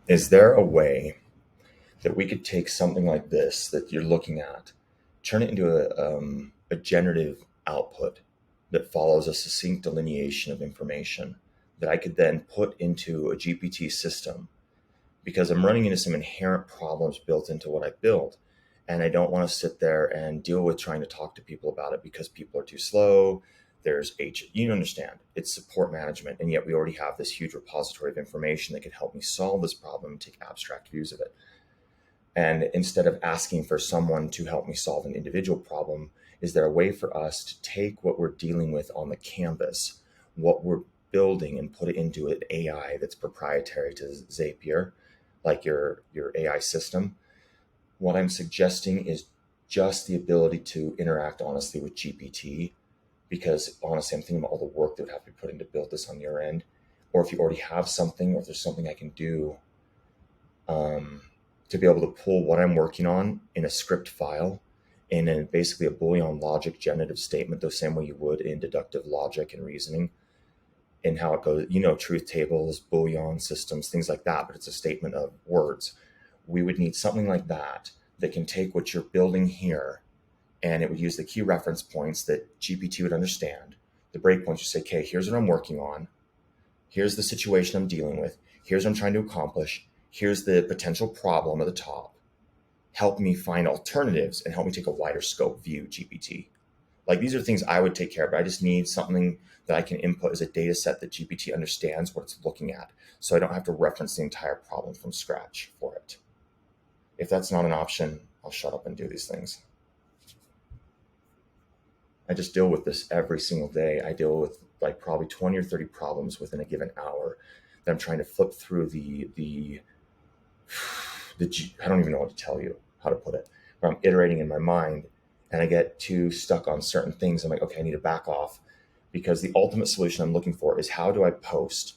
Is there a way that we could take something like this that you're looking at, turn it into a generative output that follows a succinct delineation of information that I could then put into a GPT system? Because I'm running into some inherent problems built into what I build. And I don't want to sit there and deal with trying to talk to people about it because people are too slow. You understand, it's support management. And yet we already have this huge repository of information that could help me solve this problem and take abstract views of it. And instead of asking for someone to help me solve an individual problem, is there a way for us to take what we're dealing with on the canvas, what we're building, and put it into an AI that's proprietary to Zapier, like your AI system? What I'm suggesting is just the ability to interact honestly with GPT, because honestly, I'm thinking about all the work that would have to be put in to build this on your end. Or if you already have something, or if there's something I can do um, to be able to pull what I'm working on in a script file in basically a Boolean logic generative statement, the same way you would in deductive logic and reasoning, and how it goes, truth tables, Boolean systems, things like that, but it's a statement of words. We would need something like that that can take what you're building here, and it would use the key reference points that GPT would understand, the breakpoints. You say, okay, here's what I'm working on. Here's the situation I'm dealing with. Here's what I'm trying to accomplish. Here's the potential problem at the top. Help me find alternatives and help me take a wider scope view, GPT. Like, these are things I would take care of, but I just need something that I can input as a data set that GPT understands what it's looking at. So I don't have to reference the entire problem from scratch for it. If that's not an option, I'll shut up and do these things. I just deal with this every single day. I deal with like probably 20 or 30 problems within a given hour that I'm trying to flip through I don't even know what to tell you, how to put it, but I'm iterating in my mind, and I get too stuck on certain things. I'm like, okay, I need to back off, because the ultimate solution I'm looking for is how do I post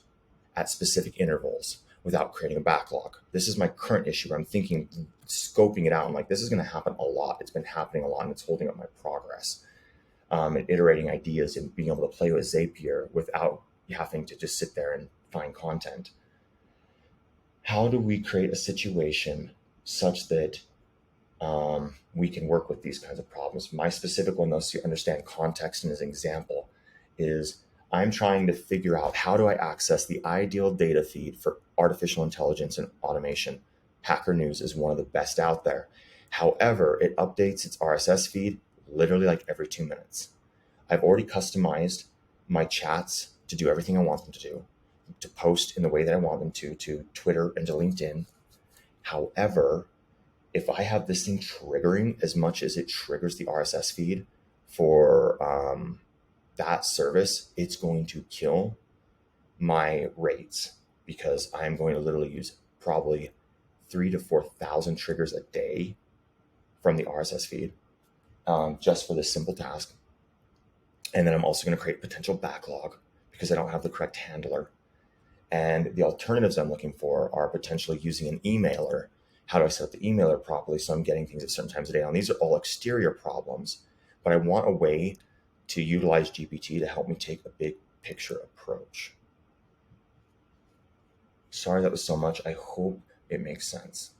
at specific intervals without creating a backlog? This is my current issue where I'm thinking, scoping it out. I'm like, this is going to happen a lot. It's been happening a lot, and it's holding up my progress. And iterating ideas and being able to play with Zapier without having to just sit there and find content. How do we create a situation such that we can work with these kinds of problems? My specific one, though, so you understand context and as an example, is I'm trying to figure out how do I access the ideal data feed for artificial intelligence and automation. Hacker News is one of the best out there. However, it updates its RSS feed literally like every 2 minutes. I've already customized my chats to do everything I want them to post in the way that I want them to Twitter and to LinkedIn. However, if I have this thing triggering as much as it triggers the RSS feed for that service, it's going to kill my rates, because I'm going to literally use probably 3,000 to 4,000 triggers a day from the RSS feed, just for this simple task. And then I'm also going to create potential backlog because I don't have the correct handler. And the alternatives I'm looking for are potentially using an emailer. How do I set up the emailer properly so I'm getting things at certain times of day? And these are all exterior problems, but I want a way to utilize GPT to help me take a big picture approach. Sorry that was so much. I hope it makes sense.